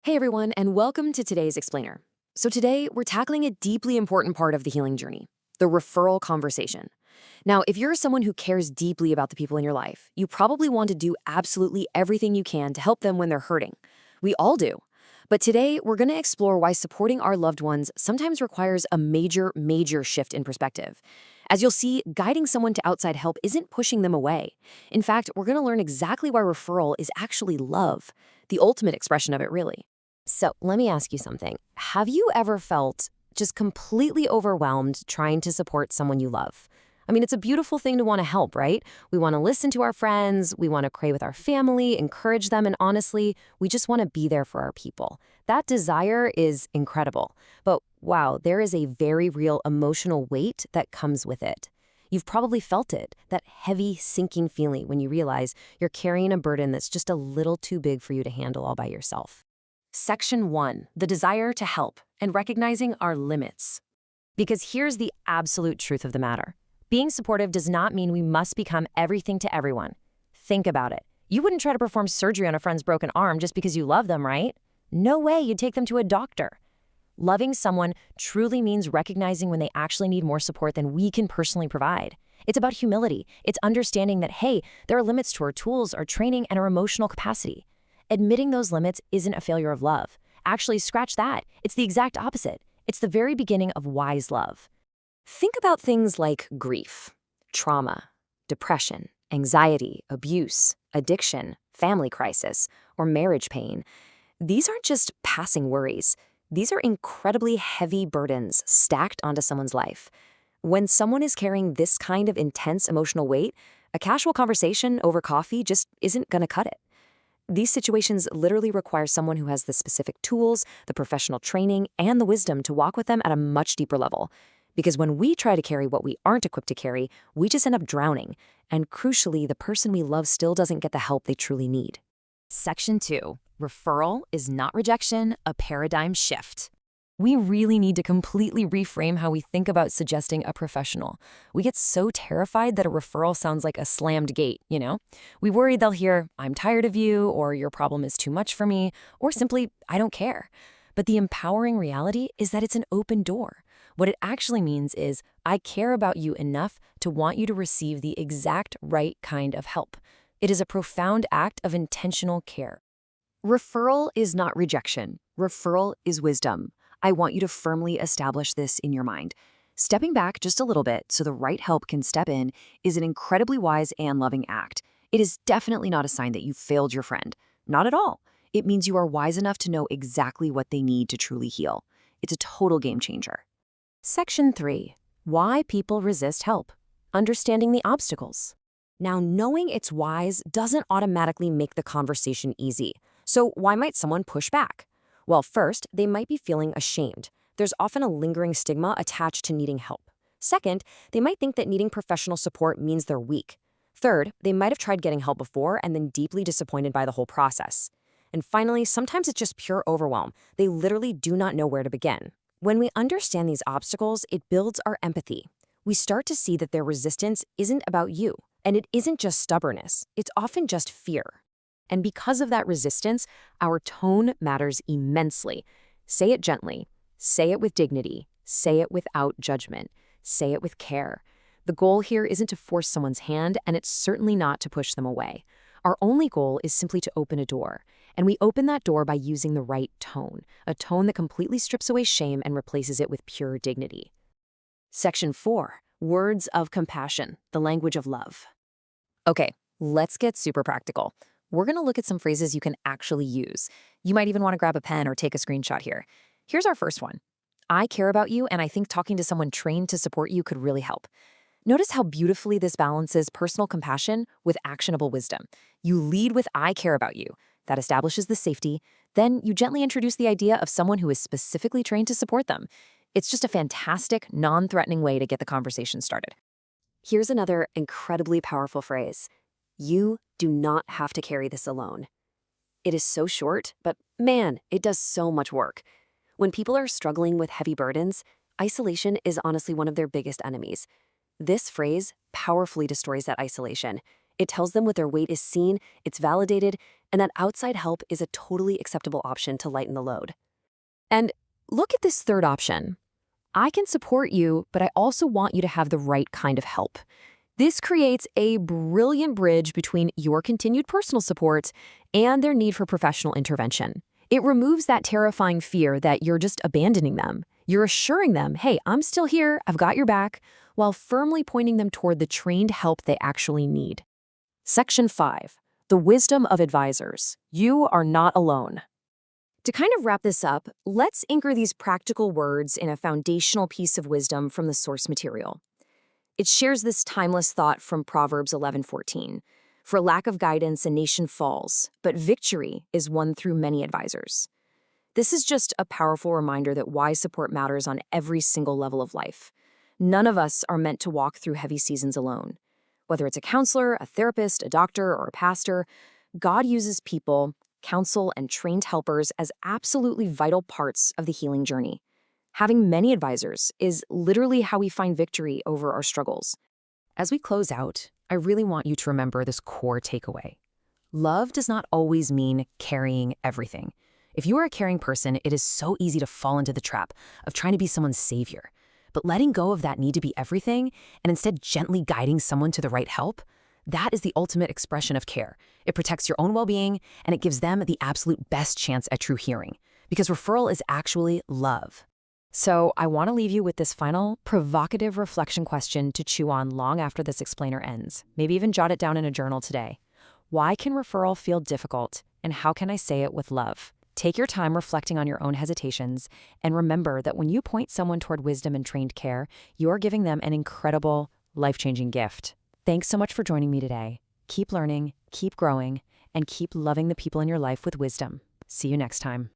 Hey everyone, and welcome to today's Explainer. So today, we're tackling a deeply important part of the healing journey, the referral conversation. Now, if you're someone who cares deeply about the people in your life, you probably want to do absolutely everything you can to help them when they're hurting. We all do. But today, we're going to explore why supporting our loved ones sometimes requires a major shift in perspective. As you'll see, guiding someone to outside help isn't pushing them away. In fact, we're going to learn exactly why referral is actually love, the ultimate expression of it, really. So let me ask you something. Have you ever felt just completely overwhelmed trying to support someone you love? I mean, it's a beautiful thing to want to help, right? We want to listen to our friends, we want to pray with our family, encourage them, and honestly, we just want to be there for our people. That desire is incredible. But wow, there is a very real emotional weight that comes with it. You've probably felt it, that heavy, sinking feeling when you realize you're carrying a burden that's just a little too big for you to handle all by yourself. Section 1, the desire to help and recognizing our limits. Because here's the absolute truth of the matter. Being supportive does not mean we must become everything to everyone. Think about it. You wouldn't try to perform surgery on a friend's broken arm just because you love them, right? No way you'd take them to a doctor. Loving someone truly means recognizing when they actually need more support than we can personally provide. It's about humility. It's understanding that, hey, there are limits to our tools, our training, and our emotional capacity. Admitting those limits isn't a failure of love. Actually, scratch that. It's the exact opposite. It's the very beginning of wise love. Think about things like grief, trauma, depression, anxiety, abuse, addiction, family crisis, or marriage pain. These aren't just passing worries. These are incredibly heavy burdens stacked onto someone's life. When someone is carrying this kind of intense emotional weight, a casual conversation over coffee just isn't going to cut it. These situations literally require someone who has the specific tools, the professional training, and the wisdom to walk with them at a much deeper level. Because when we try to carry what we aren't equipped to carry, we just end up drowning. And crucially, the person we love still doesn't get the help they truly need. Section 2. Referral is not rejection, a paradigm shift. We really need to completely reframe how we think about suggesting a professional. We get so terrified that a referral sounds like a slammed gate, you know? We worry they'll hear, "I'm tired of you," or "your problem is too much for me," or simply, "I don't care." But the empowering reality is that it's an open door. What it actually means is, I care about you enough to want you to receive the exact right kind of help. It is a profound act of intentional care. Referral is not rejection. Referral is wisdom. I want you to firmly establish this in your mind. Stepping back just a little bit so the right help can step in is an incredibly wise and loving act. It is definitely not a sign that you failed your friend. Not at all. It means you are wise enough to know exactly what they need to truly heal. It's a total game changer. Section 3. Why people resist help. Understanding the obstacles. Now, knowing it's wise doesn't automatically make the conversation easy. So why might someone push back? Well, first, they might be feeling ashamed. There's often a lingering stigma attached to needing help. Second, they might think that needing professional support means they're weak. Third, they might have tried getting help before and then deeply disappointed by the whole process. And finally, sometimes it's just pure overwhelm. They literally do not know where to begin. When we understand these obstacles, it builds our empathy. We start to see that their resistance isn't about you, and it isn't just stubbornness. It's often just fear. And because of that resistance, our tone matters immensely. Say it gently. Say it with dignity. Say it without judgment. Say it with care. The goal here isn't to force someone's hand, and it's certainly not to push them away. Our only goal is simply to open a door. And we open that door by using the right tone, a tone that completely strips away shame and replaces it with pure dignity. Section 4. Words of compassion, the language of love. Okay, let's get super practical. We're going to look at some phrases you can actually use. You might even want to grab a pen or take a screenshot here. Here's our first one. I care about you, and I think talking to someone trained to support you could really help. Notice how beautifully this balances personal compassion with actionable wisdom. You lead with I care about you. That establishes the safety. Then you gently introduce the idea of someone who is specifically trained to support them. It's just a fantastic, non-threatening way to get the conversation started. Here's another incredibly powerful phrase. You do not have to carry this alone. It is so short, but man, it does so much work. When people are struggling with heavy burdens, isolation is honestly one of their biggest enemies. This phrase powerfully destroys that isolation. It tells them what their weight is seen, it's validated, and that outside help is a totally acceptable option to lighten the load. And look at this third option. I can support you, but I also want you to have the right kind of help. This creates a brilliant bridge between your continued personal support and their need for professional intervention. It removes that terrifying fear that you're just abandoning them. You're assuring them, hey, I'm still here, I've got your back, while firmly pointing them toward the trained help they actually need. Section 5. The wisdom of advisors. You are not alone. To kind of wrap this up, let's anchor these practical words in a foundational piece of wisdom from the source material. It shares this timeless thought from Proverbs 11:14. For lack of guidance, a nation falls, but victory is won through many advisors. This is just a powerful reminder that wise support matters on every single level of life. None of us are meant to walk through heavy seasons alone. Whether it's a counselor, a therapist, a doctor, or a pastor, God uses people, counsel, and trained helpers as absolutely vital parts of the healing journey. Having many advisors is literally how we find victory over our struggles. As we close out, I really want you to remember this core takeaway. Love does not always mean carrying everything. If you are a caring person, it is so easy to fall into the trap of trying to be someone's savior. But letting go of that need to be everything and instead gently guiding someone to the right help, that is the ultimate expression of care. It protects your own well-being, and it gives them the absolute best chance at true healing, because referral is actually love. So I want to leave you with this final, provocative reflection question to chew on long after this explainer ends. Maybe even jot it down in a journal today. Why can referral feel difficult, and how can I say it with love? Take your time reflecting on your own hesitations, and remember that when you point someone toward wisdom and trained care, you are giving them an incredible, life-changing gift. Thanks so much for joining me today. Keep learning, keep growing, and keep loving the people in your life with wisdom. See you next time.